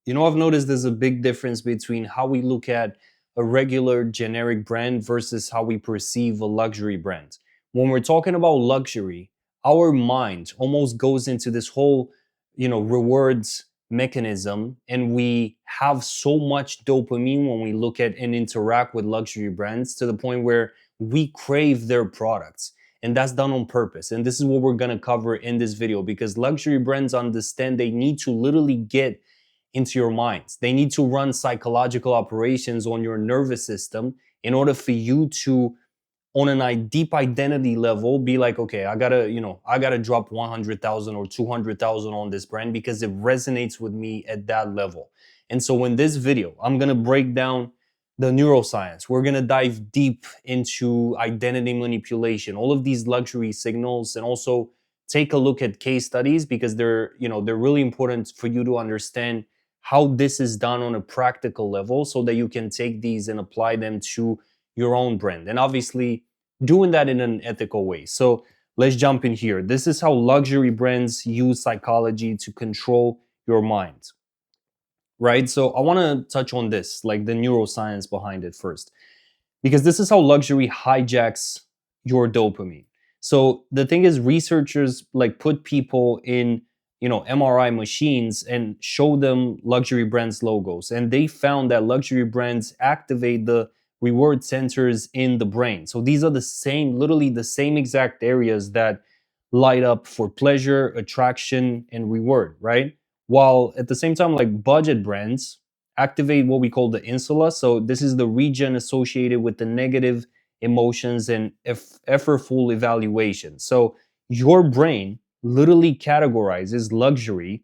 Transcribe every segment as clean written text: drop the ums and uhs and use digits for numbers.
I've noticed there's a big difference between how we look at a regular generic brand versus how we perceive a luxury brand. When we're talking about luxury, our mind almost goes into this whole, rewards mechanism, and we have so much dopamine when we look at and interact with luxury brands to the point where we crave their products. And that's done on purpose. And this is what we're going to cover in this video, because luxury brands understand they need to literally get into your minds. They need to run psychological operations on your nervous system in order for you to, on a deep identity level, be like, okay, I gotta drop 100,000 or 200,000 on this brand because it resonates with me at that level. And so in this video, I'm gonna break down the neuroscience. We're gonna dive deep into identity manipulation, all of these luxury signals, and also take a look at case studies because they're really important for you to understand how this is done on a practical level so that you can take these and apply them to your own brand. And obviously, doing that in an ethical way. So let's jump in here. This is how luxury brands use psychology to control your mind, right? So I want to touch on this, like the neuroscience behind it first, because this is how luxury hijacks your dopamine. So the thing is, researchers like put people in, MRI machines and show them luxury brands logos, and they found that luxury brands activate the reward centers in the brain. So these are the same, literally the same exact areas that light up for pleasure, attraction, and reward, right? While at the same time, like budget brands activate what we call the insula. So this is the region associated with the negative emotions and effortful evaluation. So your brain literally categorizes luxury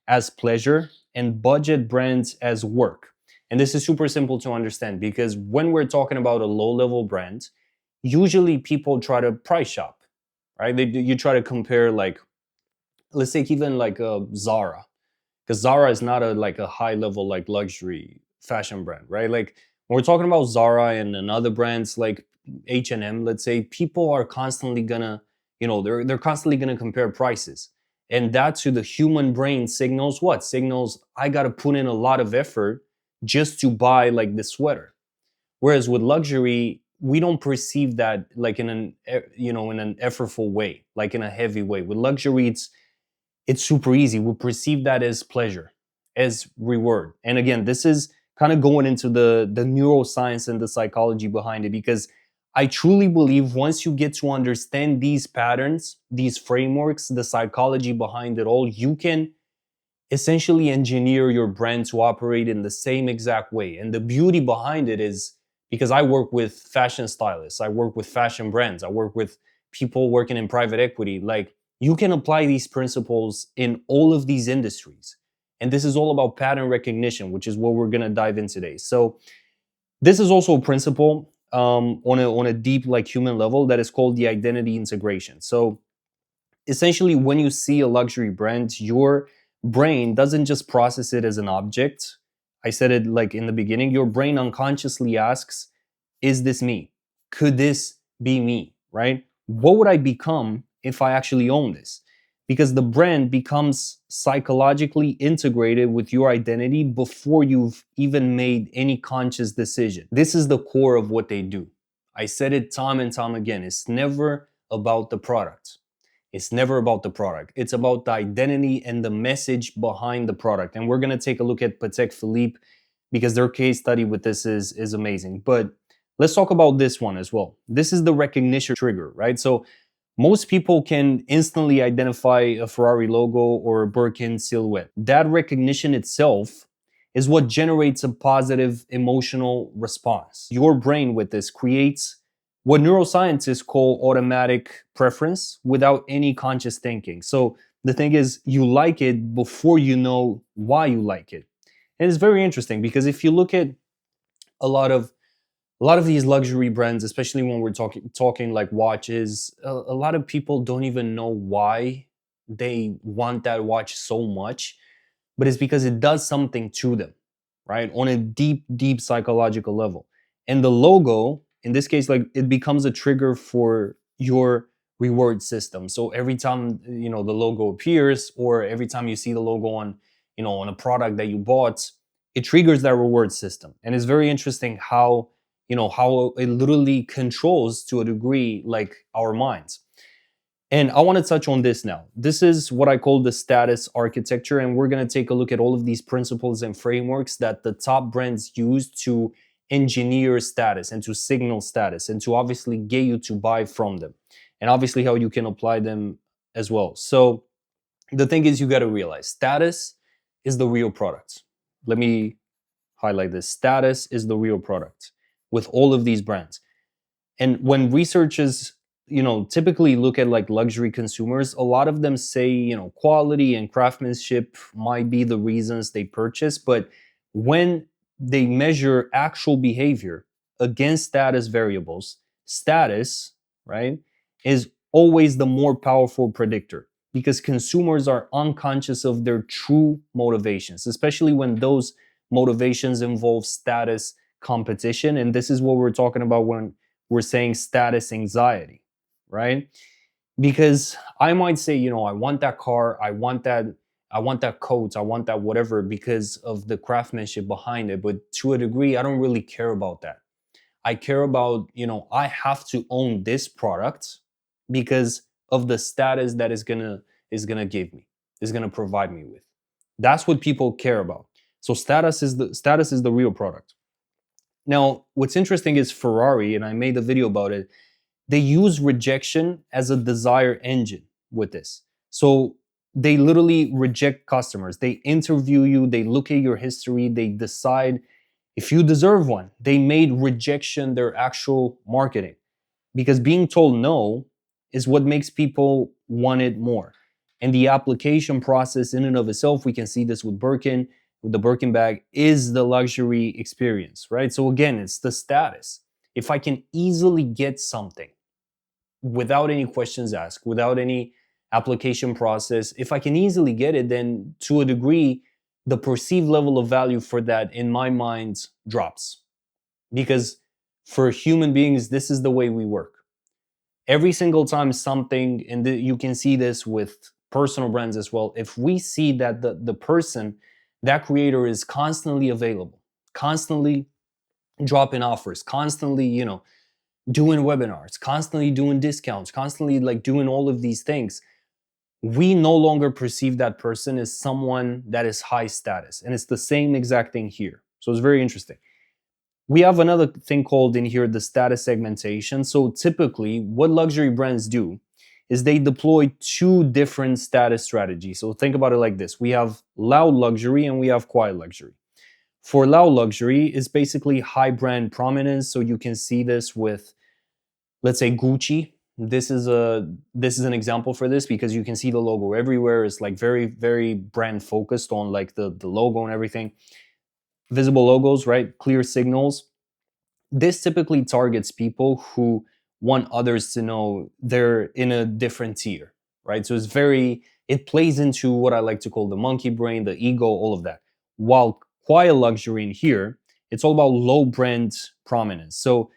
as pleasure and budget brands as work. And this is super simple to understand because when we're talking about a low level brand, usually people try to price shop, right? You try to compare, like, let's take even like a Zara, because Zara is not a high level like luxury fashion brand, right? Like when we're talking about Zara and other brands like H&M, let's say, people are constantly gonna, they're constantly gonna compare prices. And that to the human brain signals what? Signals I gotta put in a lot of effort just to buy like this sweater. Whereas with luxury, we don't perceive that like in an effortful way, like in a heavy way. With luxury, it's super easy. We perceive that as pleasure, as reward. And again, this is kind of going into the neuroscience and the psychology behind it, because I truly believe once you get to understand these patterns, these frameworks, the psychology behind it all, you can essentially engineer your brand to operate in the same exact way. And the beauty behind it is, because I work with fashion stylists, I work with fashion brands, I work with people working in private equity, like you can apply these principles in all of these industries. And this is all about pattern recognition, which is what we're going to dive in today. So this is also a principle on a deep like human level that is called the identity integration. So essentially, when you see a luxury brand, your brain doesn't just process it as an object. I said it like in the beginning, your brain unconsciously asks, is this me? Could this be me? Right? What would I become if I actually own this? Because the brand becomes psychologically integrated with your identity before you've even made any conscious decision. This is the core of what they do. I said it time and time again. It's never about the product. It's never about the product. It's about the identity and the message behind the product. And we're going to take a look at Patek Philippe because their case study with this is amazing. But let's talk about this one as well. This is the recognition trigger, right? So most people can instantly identify a Ferrari logo or a Birkin silhouette. That recognition itself is what generates a positive emotional response. Your brain with this creates what neuroscientists call automatic preference without any conscious thinking. So the thing is, you like it before you know why you like it. And it's very interesting because if you look at a lot of these luxury brands, especially when we're talking like watches, a lot of people don't even know why they want that watch so much, but it's because it does something to them, right? On a deep psychological level. And the logo, in this case, like it becomes a trigger for your reward system. So every time, the logo appears, or every time you see the logo on on a product that you bought, it triggers that reward system. And it's very interesting how, how it literally controls to a degree like our minds. And I want to touch on this now. This is what I call the status architecture. And we're going to take a look at all of these principles and frameworks that the top brands use to engineer status and to signal status and to obviously get you to buy from them. And obviously, how you can apply them as well. So, the thing is, you got to realize status is the real product. Let me highlight this. Status is the real product with all of these brands. And when researchers typically look at like luxury consumers, a lot of them say quality and craftsmanship might be the reasons they purchase, but when they measure actual behavior against status variables, status, right, is always the more powerful predictor, because consumers are unconscious of their true motivations, especially when those motivations involve status competition. And this is what we're talking about when we're saying status anxiety, right? Because I might say, I want that car, I want that coat, I want that whatever because of the craftsmanship behind it. But to a degree, I don't really care about that. I care about, I have to own this product because of the status that is gonna give me, is gonna provide me with. That's what people care about. So status is the real product. Now, what's interesting is Ferrari, and I made a video about it, they use rejection as a desire engine with this. So they literally reject customers. They interview you, they look at your history, they decide if you deserve one. They made rejection their actual marketing, because being told no is what makes people want it more. And the application process in and of itself, we can see this with Birkin, with the Birkin bag, is the luxury experience, right? So again, it's the status. If I can easily get something without any questions asked, without any application process, if I can easily get it, then to a degree, the perceived level of value for that in my mind drops. Because for human beings, this is the way we work. Every single time something, and you can see this with personal brands as well, if we see that the person, that creator is constantly available, constantly dropping offers, constantly, doing webinars, constantly doing discounts, constantly like doing all of these things, we no longer perceive that person as someone that is high status. And it's the same exact thing here. So it's very interesting. We have another thing called in here the status segmentation. So typically what luxury brands do is they deploy two different status strategies. So think about it like this. We have loud luxury and we have quiet luxury. For loud luxury, it's basically high brand prominence. So you can see this with, let's say, Gucci. This is an example for this, because you can see the logo everywhere. It's like very, very brand focused on like the logo and everything. Visible logos, right? Clear signals. This typically targets people who want others to know they're in a different tier, right? So it plays into what I like to call the monkey brain, the ego, all of that. While quiet luxury in here, it's all about low brand prominence. So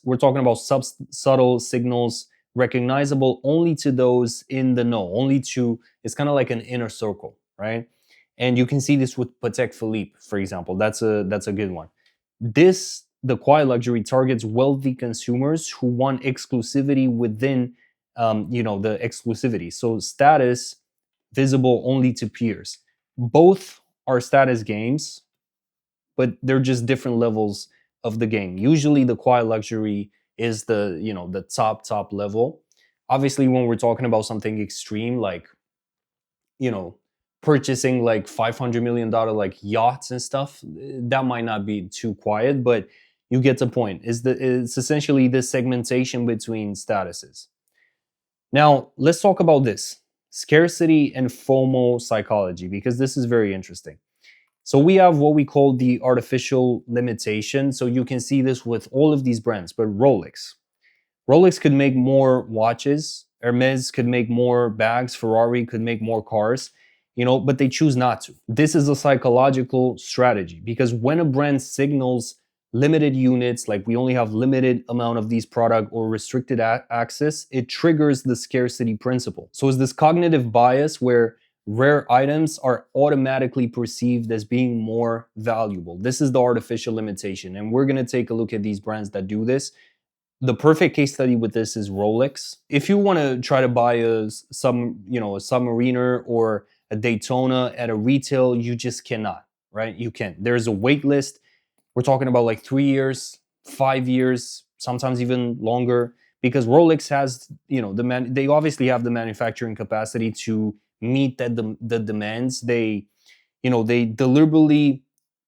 we're talking about subtle signals recognizable only to those in the know, it's kind of like an inner circle, right? And you can see this with Patek Philippe, for example. That's a good one. The quiet luxury targets wealthy consumers who want exclusivity within, the exclusivity. So status visible only to peers. Both are status games, but they're just different levels of the game. Usually the quiet luxury is the top level. Obviously, when we're talking about something extreme, like, purchasing like $500 million like yachts and stuff, that might not be too quiet, but you get the point. It's essentially this segmentation between statuses. Now, let's talk about this scarcity and FOMO psychology, because this is very interesting. So we have what we call the artificial limitation. So you can see this with all of these brands, but Rolex could make more watches, Hermes could make more bags, Ferrari could make more cars, but they choose not to. This is a psychological strategy, because when a brand signals limited units, like we only have limited amount of these product or restricted access, it triggers the scarcity principle. So it's this cognitive bias where rare items are automatically perceived as being more valuable. This is the artificial limitation. And we're going to take a look at these brands that do this. The perfect case study with this is Rolex. If you want to try to buy a Submariner or a Daytona at a retail, you just cannot, right? You can't. There's a wait list. We're talking about like 3 years, 5 years, sometimes even longer, because Rolex has, they obviously have the manufacturing capacity to meet the demands. They deliberately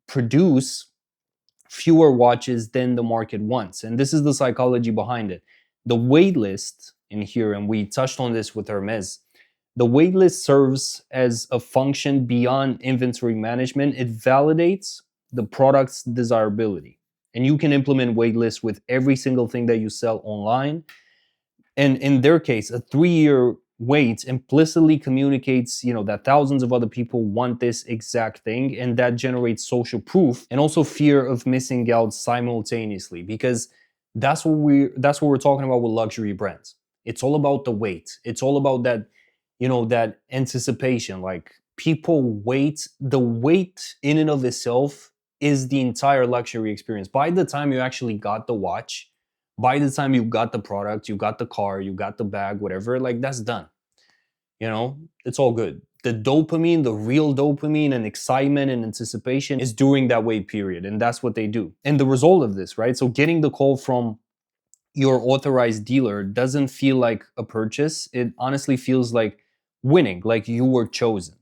produce fewer watches than the market wants. And this is the psychology behind it. The wait list in here, and we touched on this with Hermes, the wait list serves as a function beyond inventory management. It validates the product's desirability. And you can implement wait lists with every single thing that you sell online. And in their case, a 3-year wait implicitly communicates, that thousands of other people want this exact thing, and that generates social proof and also fear of missing out simultaneously, because that's what we're talking about with luxury brands. It's all about the wait. It's all about that anticipation. Like, people wait. The wait in and of itself is the entire luxury experience. By the time you actually got the watch, by the time you got the product, you got the car, you got the bag, whatever, like, that's done. It's all good. The dopamine, the real dopamine and excitement and anticipation is during that wait period. And that's what they do. And the result of this, right? So getting the call from your authorized dealer doesn't feel like a purchase. It honestly feels like winning, like you were chosen,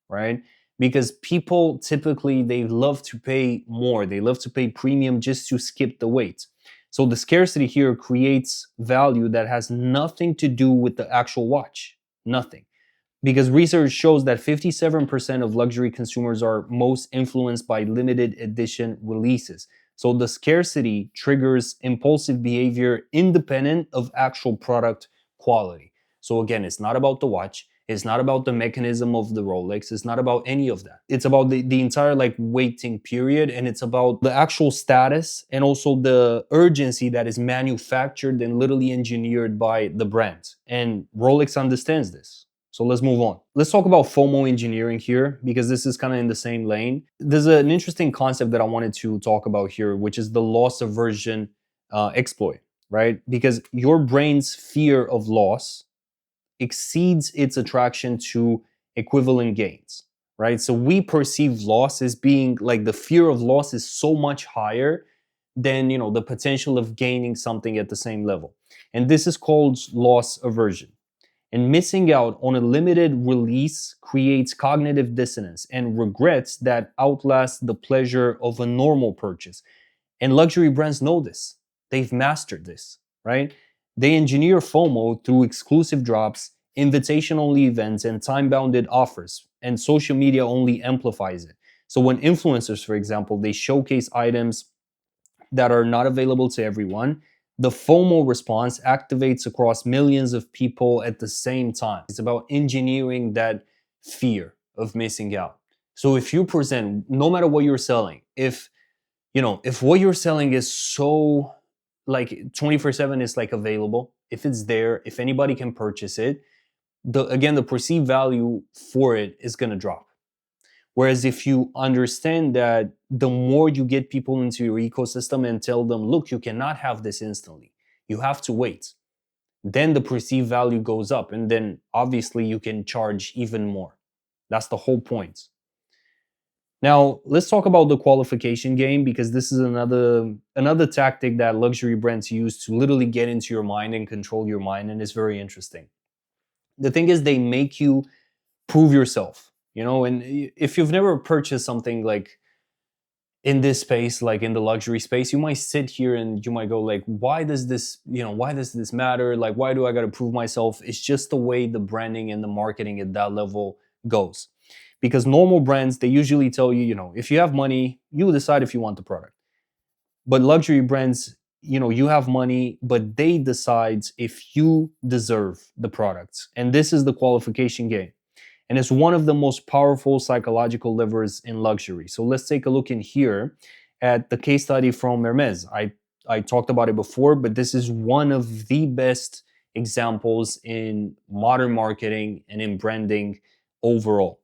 right? Because people typically, they love to pay more. They love to pay premium just to skip the wait. So the scarcity here creates value that has nothing to do with the actual watch. Nothing. Because research shows that 57% of luxury consumers are most influenced by limited edition releases. So the scarcity triggers impulsive behavior independent of actual product quality. So again, it's not about the watch. It's not about the mechanism of the Rolex. It's not about any of that. It's about the entire waiting period, and it's about the actual status and also the urgency that is manufactured and literally engineered by the brand. And Rolex understands this. So let's move on. Let's talk about FOMO engineering here, because this is kind of in the same lane. There's an interesting concept that I wanted to talk about here, which is the loss aversion exploit, right? Because your brain's fear of loss exceeds its attraction to equivalent gains, right? So we perceive loss as being like, the fear of loss is so much higher than, the potential of gaining something at the same level. And this is called loss aversion. And missing out on a limited release creates cognitive dissonance and regrets that outlast the pleasure of a normal purchase. And luxury brands know this. They've mastered this, right? They engineer FOMO through exclusive drops, invitation-only events, and time-bounded offers. And social media only amplifies it. So when influencers, for example, they showcase items that are not available to everyone, the FOMO response activates across millions of people at the same time. It's about engineering that fear of missing out. So if you present, no matter what you're selling, if what you're selling is so 24/7 is available, if it's there, if anybody can purchase it, the perceived value for it is going to drop. Whereas if you understand that the more you get people into your ecosystem and tell them, look, you cannot have this instantly, you have to wait, then the perceived value goes up. And then obviously you can charge even more. That's the whole point. Now, let's talk about the qualification game, because this is another tactic that luxury brands use to literally get into your mind and control your mind, and it's very interesting. The thing is, they make you prove yourself, and if you've never purchased something in this space, like in the luxury space, you might sit here and you might go why does this matter? Why do I got to prove myself? It's just the way the branding and the marketing at that level goes. Because normal brands, they usually tell you, if you have money, you decide if you want the product. But luxury brands, you have money, but they decide if you deserve the product. And this is the qualification game. And it's one of the most powerful psychological levers in luxury. So let's take a look in here at the case study from Hermes. I talked about it before, but this is one of the best examples in modern marketing and in branding overall.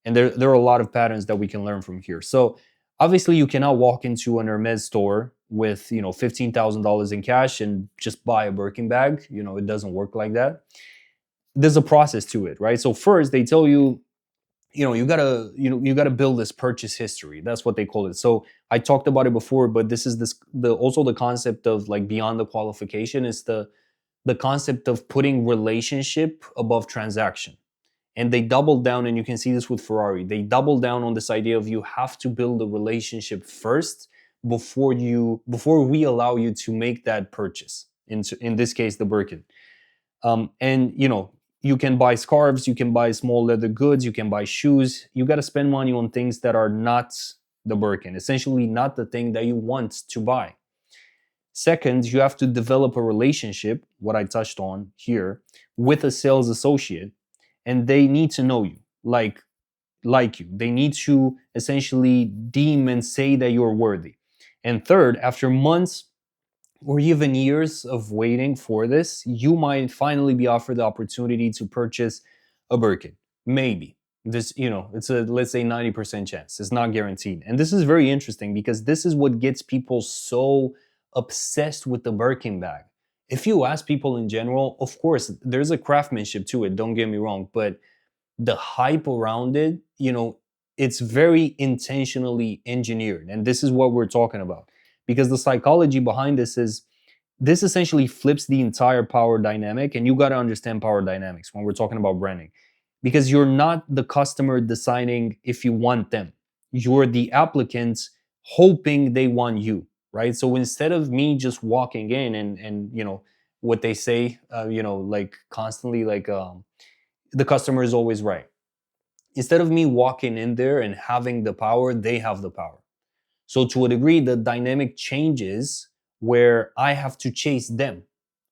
And there are a lot of patterns that we can learn from here. So obviously you cannot walk into an Hermes store with, $15,000 in cash and just buy a Birkin bag. It doesn't work like that. There's a process to it, right? So first they tell you, you gotta build this purchase history. That's what they call it. So I talked about it before, but this is the also the concept of like beyond the qualification is the concept of putting relationship above transaction. And they double down, and you can see this with Ferrari. They double down on this idea of you have to build a relationship first before we allow you to make that purchase. In this case, the Birkin. And you can buy scarves, you can buy small leather goods, you can buy shoes. You got to spend money on things that are not the Birkin, essentially not the thing that you want to buy. Second, you have to develop a relationship, what I touched on here, with a sales associate, and they need to know you, like you. They need to essentially deem and say that you're worthy. And third, after months or even years of waiting for this, you might finally be offered the opportunity to purchase a Birkin. Maybe. It's a, let's say, 90% chance. It's not guaranteed. And this is very interesting because this is what gets people so obsessed with the Birkin bag. If you ask people in general, of course, there's a craftsmanship to it, don't get me wrong, but the hype around it, it's very intentionally engineered. And this is what we're talking about. Because the psychology behind this is this essentially flips the entire power dynamic. And you got to understand power dynamics when we're talking about branding. Because you're not the customer deciding if you want them. You're the applicant hoping they want you, right? So instead of me just walking in and what they say, like constantly, like the customer is always right. Instead of me walking in there and having the power, they have the power. So to a degree, the dynamic changes where I have to chase them.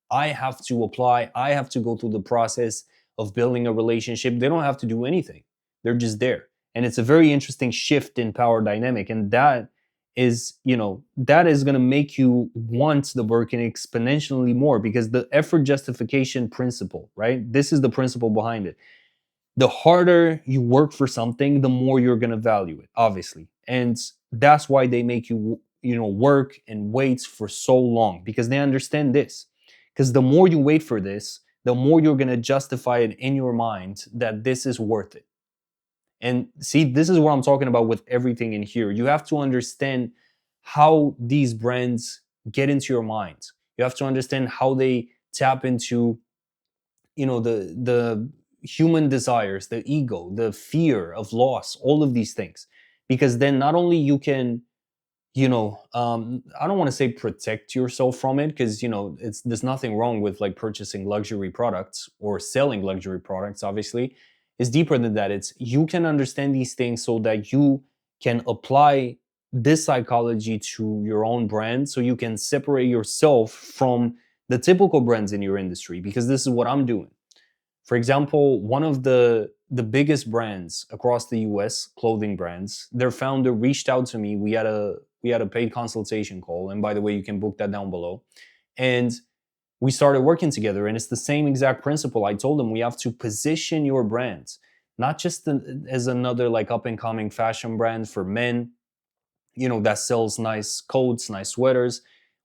I have to apply. I have to go through the process of building a relationship. They don't have to do anything. They're just there. And it's a very interesting shift in power dynamic. And that is going to make you want the Birkin exponentially more because the effort justification principle, right? This is the principle behind it. The harder you work for something, the more you're going to value it, obviously. And that's why they make you, work and wait for so long because they understand this. Because the more you wait for this, the more you're going to justify it in your mind that this is worth it. And see, this is what I'm talking about with everything in here. You have to understand how these brands get into your mind. You have to understand how they tap into, the human desires, the ego, the fear of loss, all of these things. Because then not only you can, I don't want to say protect yourself from it because, there's nothing wrong with like purchasing luxury products or selling luxury products, obviously. It's deeper than that. It's you can understand these things so that you can apply this psychology to your own brand so you can separate yourself from the typical brands in your industry because this is what I'm doing. For example, one of the biggest brands across the US, clothing brands, their founder reached out to me. We had a paid consultation call, and by the way, you can book that down below. And we started working together, and it's the same exact principle. I told them we have to position your brand, not just as another like up and coming fashion brand for men, that sells nice coats, nice sweaters.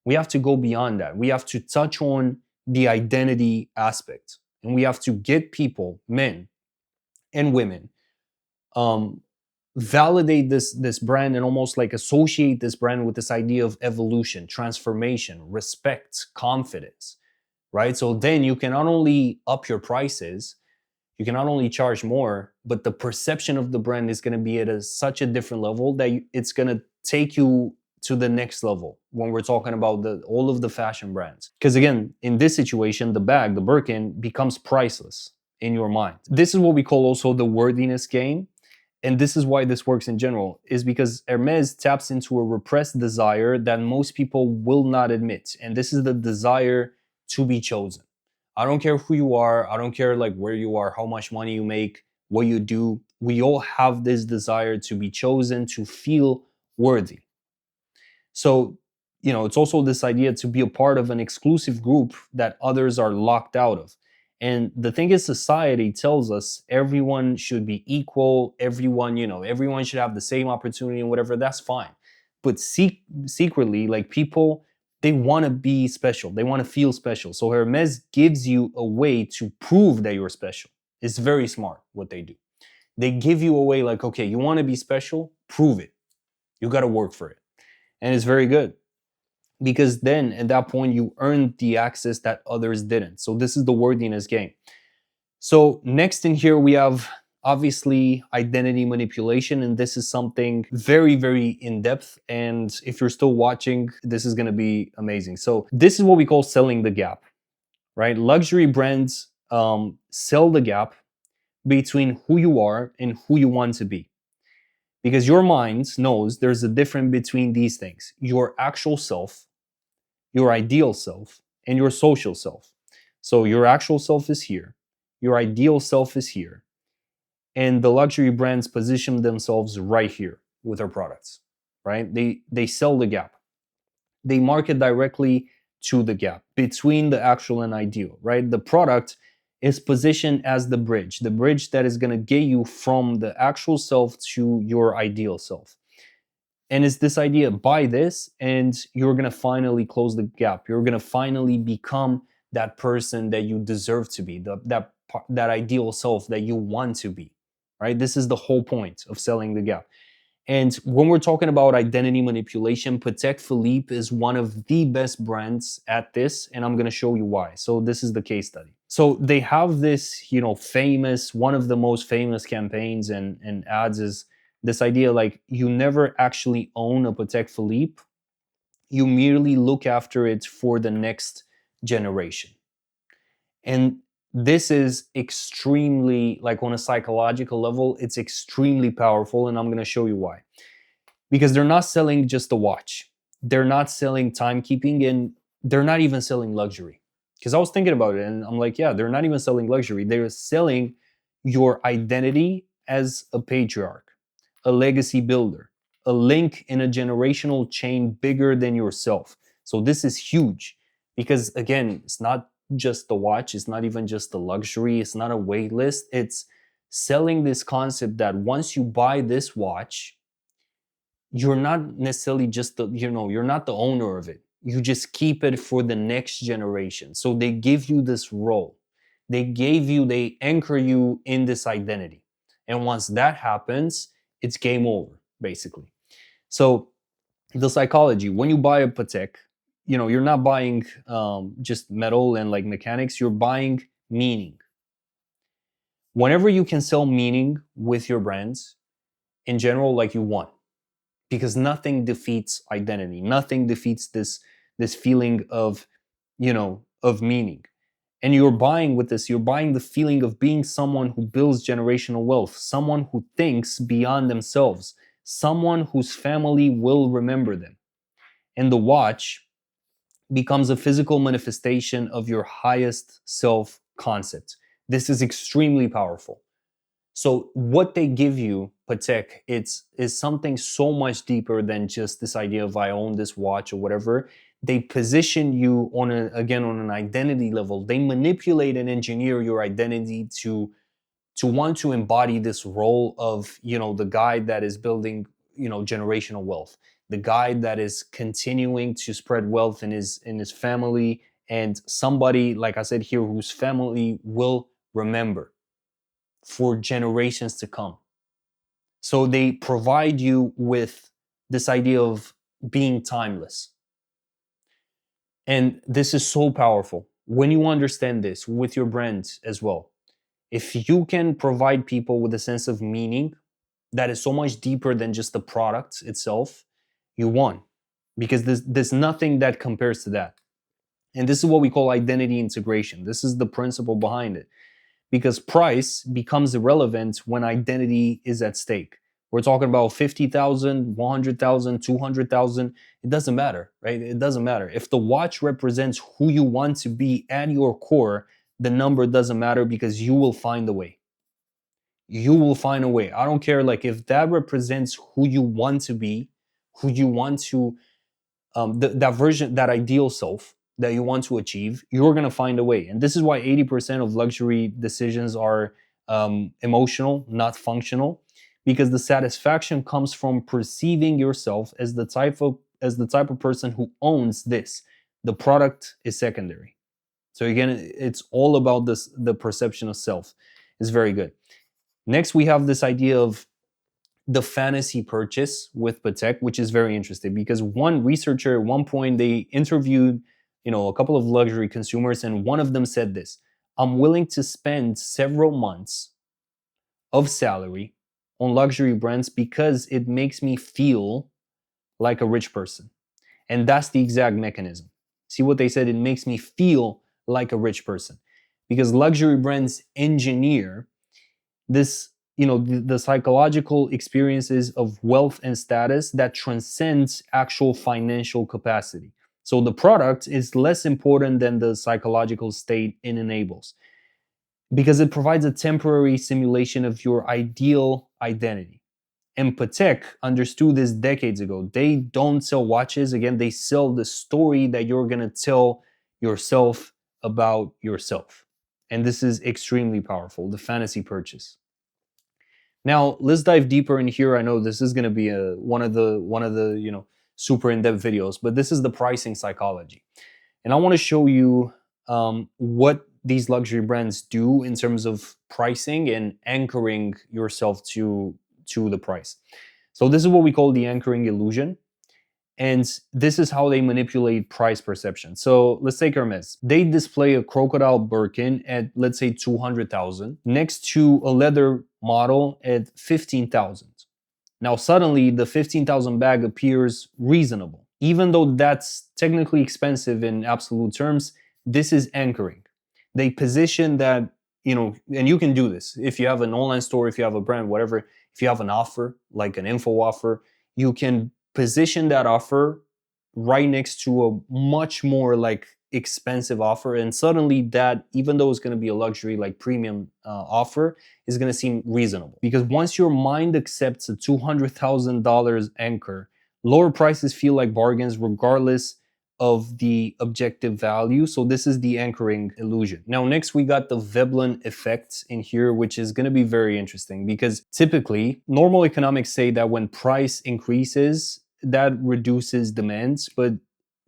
We have to go beyond that. We have to touch on the identity aspect. And we have to get people, men and women, validate this brand and almost like associate this brand with this idea of evolution, transformation, respect, confidence, right? So then you can not only up your prices, you can not only charge more, but the perception of the brand is going to be at such a different level that it's going to take you to the next level when we're talking about all of the fashion brands. Because again, in this situation, the bag, the Birkin, becomes priceless in your mind. This is what we call also the worthiness game. And this is why this works in general, is because Hermes taps into a repressed desire that most people will not admit. And this is the desire to be chosen. I don't care who you are. I don't care like where you are, how much money you make, what you do. We all have this desire to be chosen, to feel worthy. So, it's also this idea to be a part of an exclusive group that others are locked out of. And the thing is, society tells us everyone should be equal, everyone, everyone should have the same opportunity and whatever. That's fine. But secretly, like, people, they want to be special. They want to feel special. So Hermes gives you a way to prove that you're special. It's very smart what they do. They give you a way, like, okay, you want to be special? Prove it. You got to work for it. And it's very good, because then at that point you earn the access that others didn't. So this is the worthiness game. So next in here we have obviously identity manipulation, and this is something very, very in depth. And if you're still watching, this is going to be amazing. So this is what we call selling the gap, right? Luxury brands sell the gap between who you are and who you want to be, because your mind knows there's a difference between these things: your actual self, your ideal self, and your social self. So your actual self is here, your ideal self is here, and the luxury brands position themselves right here with their products, right? They sell the gap. They market directly to the gap between the actual and ideal, right? The product is positioned as the bridge that is going to get you from the actual self to your ideal self. And it's this idea: buy this and you're going to finally close the gap. You're going to finally become that person that you deserve to be, that ideal self that you want to be, right? This is the whole point of selling the gap. And when we're talking about identity manipulation, Patek Philippe is one of the best brands at this, and I'm going to show you why. So this is the case study. So they have this, famous, one of the most famous campaigns and ads is this idea, like, you never actually own a Patek Philippe. You merely look after it for the next generation. And this is extremely, like, on a psychological level, it's extremely powerful, and I'm going to show you why. Because they're not selling just a watch. They're not selling timekeeping, and they're not even selling luxury. Because I was thinking about it, and I'm like, yeah, they're not even selling luxury. They're selling your identity as a patriarch, a legacy builder, a link in a generational chain bigger than yourself. So this is huge, because again, it's not just the watch, it's not even just the luxury, it's not a wait list. It's selling this concept that once you buy this watch, you're not necessarily just you're not the owner of it. You just keep it for the next generation. So they give you this role. They anchor you in this identity. And once that happens, it's game over, basically. So the psychology, when you buy a Patek, you're not buying just metal and like mechanics, you're buying meaning. Whenever you can sell meaning with your brands, in general, like, you won. Because nothing defeats identity. Nothing defeats this feeling of, of meaning. And you're buying with this, you're buying the feeling of being someone who builds generational wealth, someone who thinks beyond themselves, someone whose family will remember them. And the watch becomes a physical manifestation of your highest self concept. This is extremely powerful. So what they give you, Patek, is something so much deeper than just this idea of I own this watch or whatever. They position you on an identity level. They manipulate and engineer your identity to want to embody this role of, the guy that is building, generational wealth, the guy that is continuing to spread wealth in his family, and somebody, like I said here, whose family will remember for generations to come. So they provide you with this idea of being timeless. And this is so powerful. When you understand this with your brand as well, if you can provide people with a sense of meaning that is so much deeper than just the product itself, you won. Because there's nothing that compares to that. And this is what we call identity integration. This is the principle behind it. Because price becomes irrelevant when identity is at stake. We're talking about 50,000, 100,000, 200,000. It doesn't matter, right? It doesn't matter. If the watch represents who you want to be at your core, the number doesn't matter, because you will find a way. You will find a way. I don't care, like, if that represents who you want to be, who you want to, that version, that ideal self, that you want to achieve, you're going to find a way. And this is why 80% of luxury decisions are emotional, not functional, because the satisfaction comes from perceiving yourself as the type of person who owns this. The product is secondary. So again, it's all about this. The perception of self is very good. Next, we have this idea of the fantasy purchase with Patek, which is very interesting because one researcher at one point they interviewed, a couple of luxury consumers, and one of them said this: "I'm willing to spend several months of salary on luxury brands because it makes me feel like a rich person." And that's the exact mechanism. See what they said? It makes me feel like a rich person because luxury brands engineer this, the psychological experiences of wealth and status that transcends actual financial capacity. So the product is less important than the psychological state it enables because it provides a temporary simulation of your ideal identity. And Patek understood this decades ago. They don't sell watches. Again, they sell the story that you're going to tell yourself about yourself. And this is extremely powerful, the fantasy purchase. Now, let's dive deeper in here. I know this is going to be one of the super in-depth videos, but this is the pricing psychology. And I want to show you what these luxury brands do in terms of pricing and anchoring yourself to the price. So this is what we call the anchoring illusion. And this is how they manipulate price perception. So let's take Hermes. They display a crocodile Birkin at, let's say, 200,000 next to a leather model at 15,000. Now suddenly the 15,000 bag appears reasonable. Even though that's technically expensive in absolute terms, this is anchoring. They position that, and you can do this. If you have an online store, if you have a brand, whatever, if you have an offer, like an info offer, you can position that offer right next to a much more like expensive offer, and suddenly that, even though it's going to be a luxury like premium offer, is going to seem reasonable. Because once your mind accepts a $200,000 anchor, lower prices feel like bargains regardless of the objective value. So this is the anchoring illusion. Now next we got the Veblen effect in here, which is going to be very interesting because typically normal economics say that when price increases, that reduces demands, but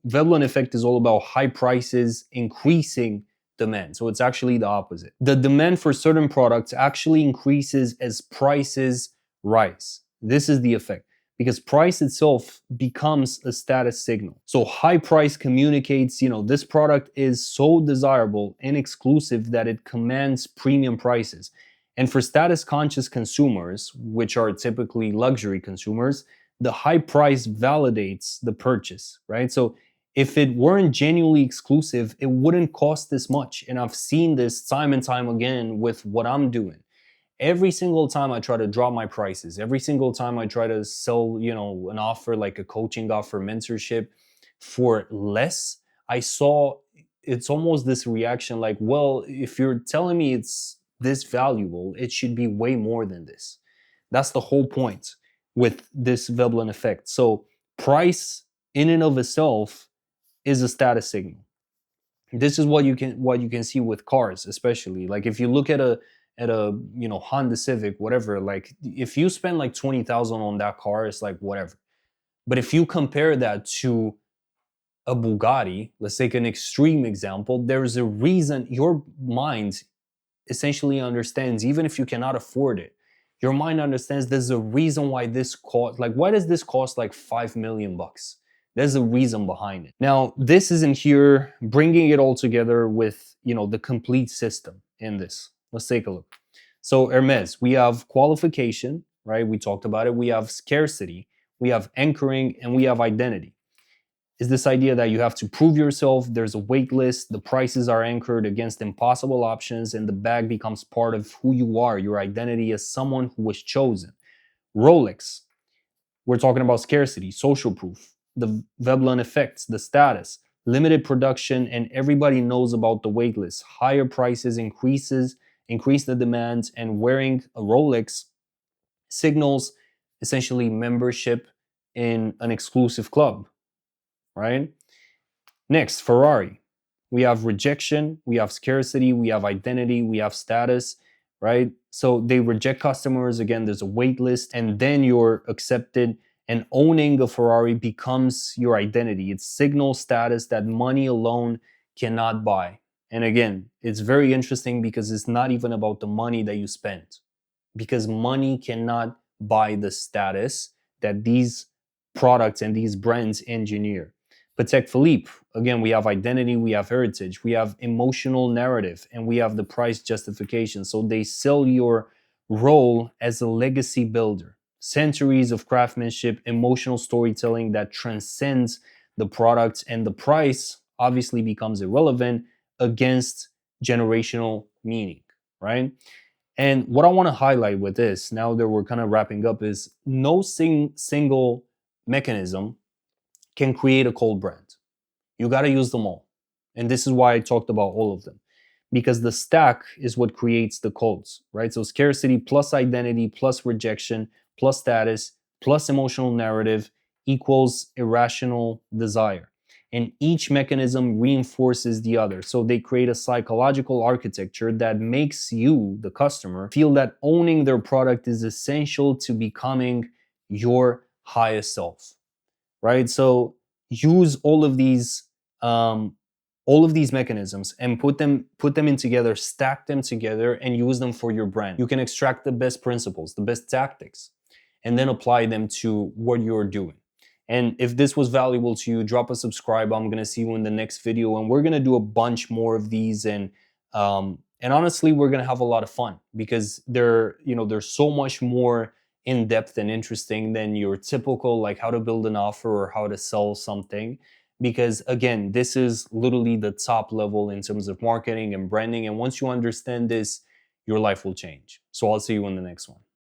Veblen effect is all about high prices increasing demand. So it's actually the opposite. The demand for certain products actually increases as prices rise. This is the effect, because price itself becomes a status signal. So high price communicates, this product is so desirable and exclusive that it commands premium prices. And for status conscious consumers, which are typically luxury consumers, the high price validates the purchase, right? So if it weren't genuinely exclusive, it wouldn't cost this much. And I've seen this time and time again with what I'm doing. Every single time I try to drop my prices, every single time I try to sell, an offer like a coaching offer, mentorship for less, I saw it's almost this reaction like, well, if you're telling me it's this valuable, it should be way more than this. That's the whole point with this Veblen effect. So price in and of itself is a status signal. This is what you can see with cars, especially. Like if you look at a Honda Civic, whatever, like if you spend like 20,000 on that car, it's like whatever. But if you compare that to a Bugatti, let's take an extreme example, there's a reason your mind essentially understands, even if you cannot afford it, your mind understands there's a reason why this cost, like why does this cost like 5 million bucks? There's a reason behind it. Now, this is in here, bringing it all together with, the complete system in this. Let's take a look. So Hermes, we have qualification, right? We talked about it. We have scarcity, we have anchoring, and we have identity. Is this idea that you have to prove yourself, there's a wait list, the prices are anchored against impossible options, and the bag becomes part of who you are, your identity as someone who was chosen. Rolex, we're talking about scarcity, social proof, the Veblen effects, the status, limited production, and everybody knows about the wait list. Higher prices increase the demand, and wearing a Rolex signals essentially membership in an exclusive club, right? Next, Ferrari. We have rejection, we have scarcity, we have identity, we have status, right? So they reject customers. Again, there's a wait list, and then you're accepted. And owning a Ferrari becomes your identity. It's signal status that money alone cannot buy. And again, it's very interesting because it's not even about the money that you spend, because money cannot buy the status that these products and these brands engineer. Patek Philippe, again, we have identity, we have heritage, we have emotional narrative, and we have the price justification. So they sell your role as a legacy builder. Centuries of craftsmanship, emotional storytelling that transcends the product, and the price obviously becomes irrelevant against generational meaning, right? And what I want to highlight with this, now that we're kind of wrapping up, is no single mechanism can create a cold brand. You got to use them all. And this is why I talked about all of them, because the stack is what creates the colds, right? So scarcity plus identity plus rejection plus status plus emotional narrative equals irrational desire. And each mechanism reinforces the other. So they create a psychological architecture that makes you, the customer, feel that owning their product is essential to becoming your highest self, right? So use um, all of these mechanisms and put them in together, stack them together, and use them for your brand. You can extract the best principles, the best tactics, and then apply them to what you're doing. And if this was valuable to you, drop a subscribe. I'm gonna see you in the next video, and we're gonna do a bunch more of these. And honestly, we're gonna have a lot of fun because there's so much more in depth and interesting than your typical like how to build an offer or how to sell something. Because again, this is literally the top level in terms of marketing and branding. And once you understand this, your life will change. So I'll see you in the next one.